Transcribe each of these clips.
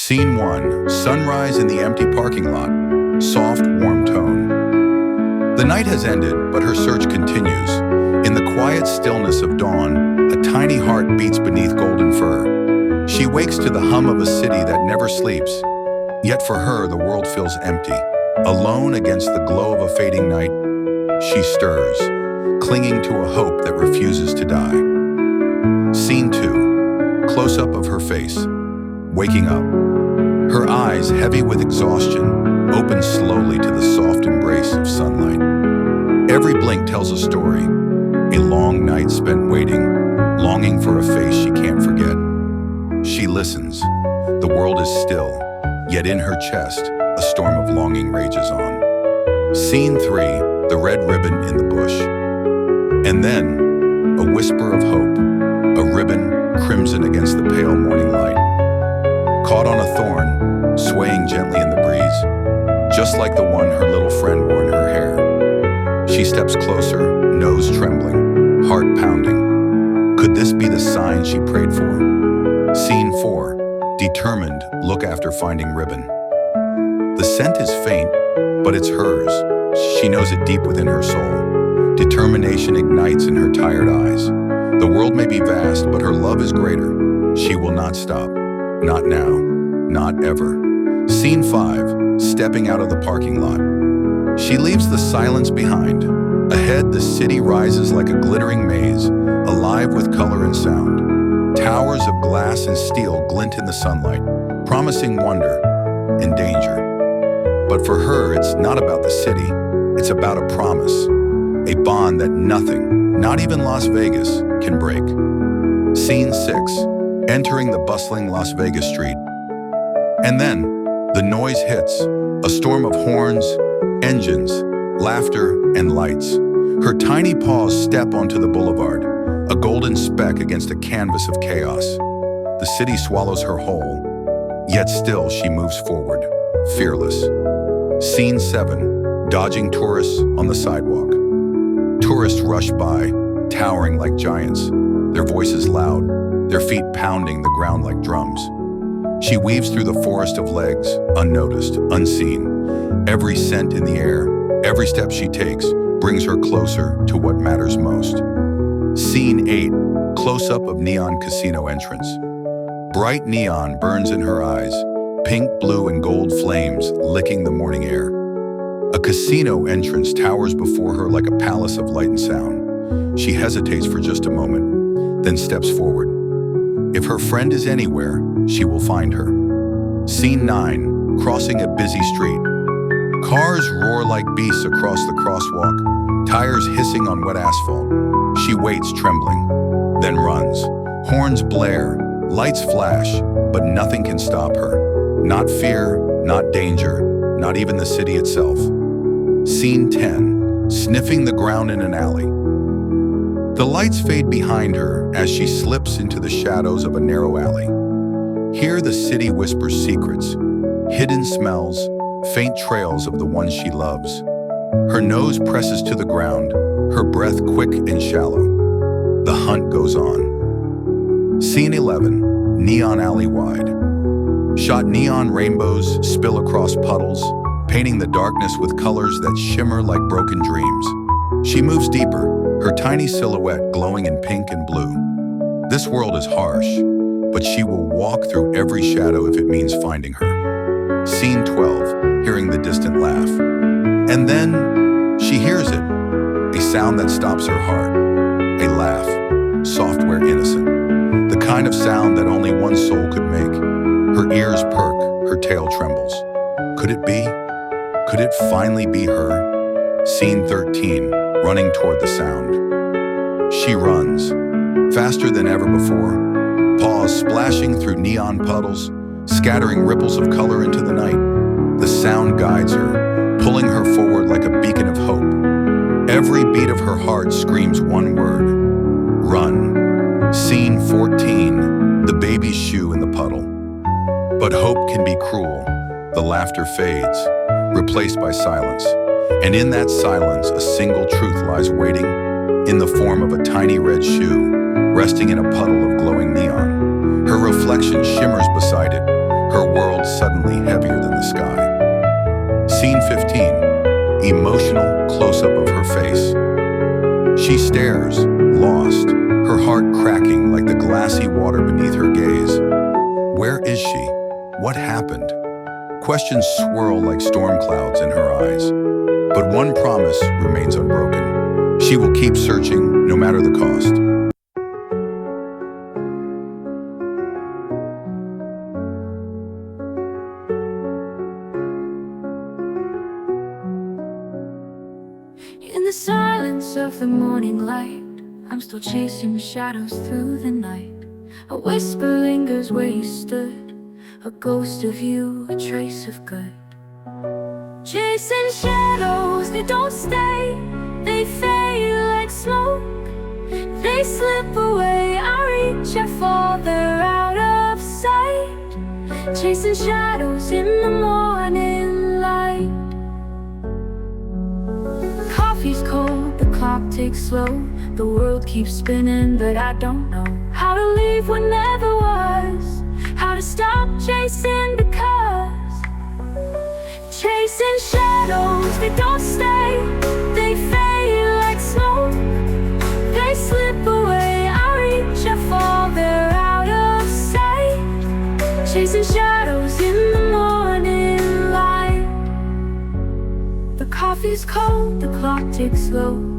Scene 1. Sunrise in the empty parking lot. Soft, warm tone. The night has ended, but her search continues. In the quiet stillness of dawn, a tiny heart beats beneath golden fur. She wakes to the hum of a city that never sleeps. Yet for her, the world feels empty. Alone against the glow of a fading night, she stirs, clinging to a hope that refuses to die. Scene 2. Close-up of her face. Waking up. Her eyes, heavy with exhaustion, open slowly to the soft embrace of sunlight. Every blink tells a story. A long night spent waiting, longing for a face she can't forget. She listens. The world is still, yet in her chest, a storm of longing rages on. Scene 3. The red ribbon in the bush. And then, a whisper of hope. A ribbon, crimson against the pale morning light. Caught on a thorn, swaying gently in the breeze, just like the one her little friend wore in her hair. She steps closer, nose trembling, heart pounding. Could this be the sign she prayed for? Scene 4. Determined, look after finding ribbon. The scent is faint, but it's hers. She knows it deep within her soul. Determination ignites in her tired eyes. The world may be vast, but her love is greater. She will not stop. Not now. Not ever. Scene 5. Stepping out of the parking lot. She leaves the silence behind. Ahead, the city rises like a glittering maze, alive with color and sound. Towers of glass and steel glint in the sunlight, promising wonder and danger. But for her, it's not about the city. It's about a promise, a bond that nothing, not even Las Vegas, can break. Scene 6. Entering the bustling Las Vegas street. And then, the noise hits, a storm of horns, engines, laughter, and lights. Her tiny paws step onto the boulevard, a golden speck against a canvas of chaos. The city swallows her whole, yet still she moves forward, fearless. Scene 7. Dodging tourists on the sidewalk. Tourists rush by, towering like giants, their voices loud, their feet pounding the ground like drums. She weaves through the forest of legs, unnoticed, unseen. Every scent in the air, every step she takes, brings her closer to what matters most. Scene 8. Close-up of neon casino entrance. Bright neon burns in her eyes, pink, blue, and gold flames licking the morning air. A casino entrance towers before her like a palace of light and sound. She hesitates for just a moment, then steps forward. If her friend is anywhere, she will find her. Scene 9. Crossing a busy street. Cars roar like beasts across the crosswalk, tires hissing on wet asphalt. She waits, trembling, then runs. Horns blare, lights flash, but nothing can stop her. Not fear, not danger, not even the city itself. Scene 10. Sniffing the ground in an alley. The lights fade behind her as she slips into the shadows of a narrow alley. Here the city whispers secrets, hidden smells, faint trails of the one she loves. Her nose presses to the ground, her breath quick and shallow. The hunt goes on. Scene 11. Neon alley wide. Shot neon rainbows spill across puddles, painting the darkness with colors that shimmer like broken dreams. She moves deeper, her tiny silhouette glowing in pink and blue. This world is harsh, but she will walk through every shadow if it means finding her. Scene 12. Hearing the distant laugh. And then, she hears it. A sound that stops her heart. A laugh, software innocent. The kind of sound that only one soul could make. Her ears perk, her tail trembles. Could it be? Could it finally be her? Scene 13. Running toward the sound. She runs, faster than ever before, paws splashing through neon puddles, scattering ripples of color into the night. The sound guides her, pulling her forward like a beacon of hope. Every beat of her heart screams one word: run. Scene 14. The baby's shoe in the puddle. But hope can be cruel. The laughter fades, replaced by silence. And in that silence, a single truth lies waiting, in the form of a tiny red shoe, resting in a puddle of glowing neon. Her reflection shimmers beside it, her world emotional close-up of her face. She stares, lost, her heart cracking like the glassy water beneath her gaze. Where is she? What happened? Questions swirl like storm clouds in her eyes. But one promise remains unbroken. She will keep searching, no matter the cost. In the silence of the morning light, I'm still chasing shadows through the night. A whisper lingers where you stood, a ghost of you, a trace of good. Chasing shadows, they don't stay, they fade like smoke. They slip away, I reach, I fall, they're out of sight. Chasing shadows in the morning light. Coffee's cold, the clock ticks slow. The world keeps spinning, but I don't know how to leave what never was, how to stop chasing because chasing shadows, they don't stay, they fade like smoke. They slip away, I reach, I fall, they're out of sight. Chasing shadows in the morning light. The coffee's cold, the clock ticks slow.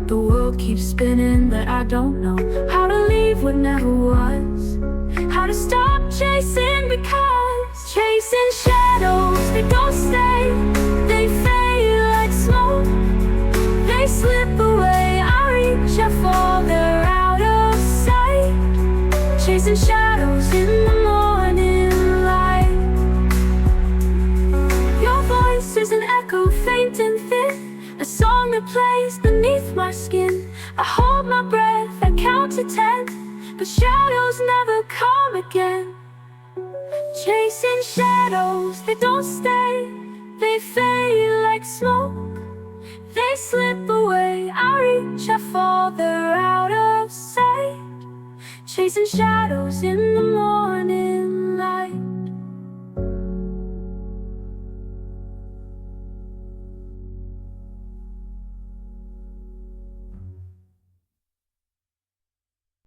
The world keeps spinning, but I don't know how to leave what never was, how to stop chasing because chasing shadows, they don't stay, they fade like smoke. They slip away, I reach, I fall, they're out of sight. Chasing shadows in the morning light. Your voice is an echo, faint and thin, a song that plays beneath my skin. I hold my breath, I count to 10, but shadows never come again. Chasing shadows, they don't stay, they fade like smoke. They slip away, I reach, I fall, they're out of sight. Chasing shadows in the morning light.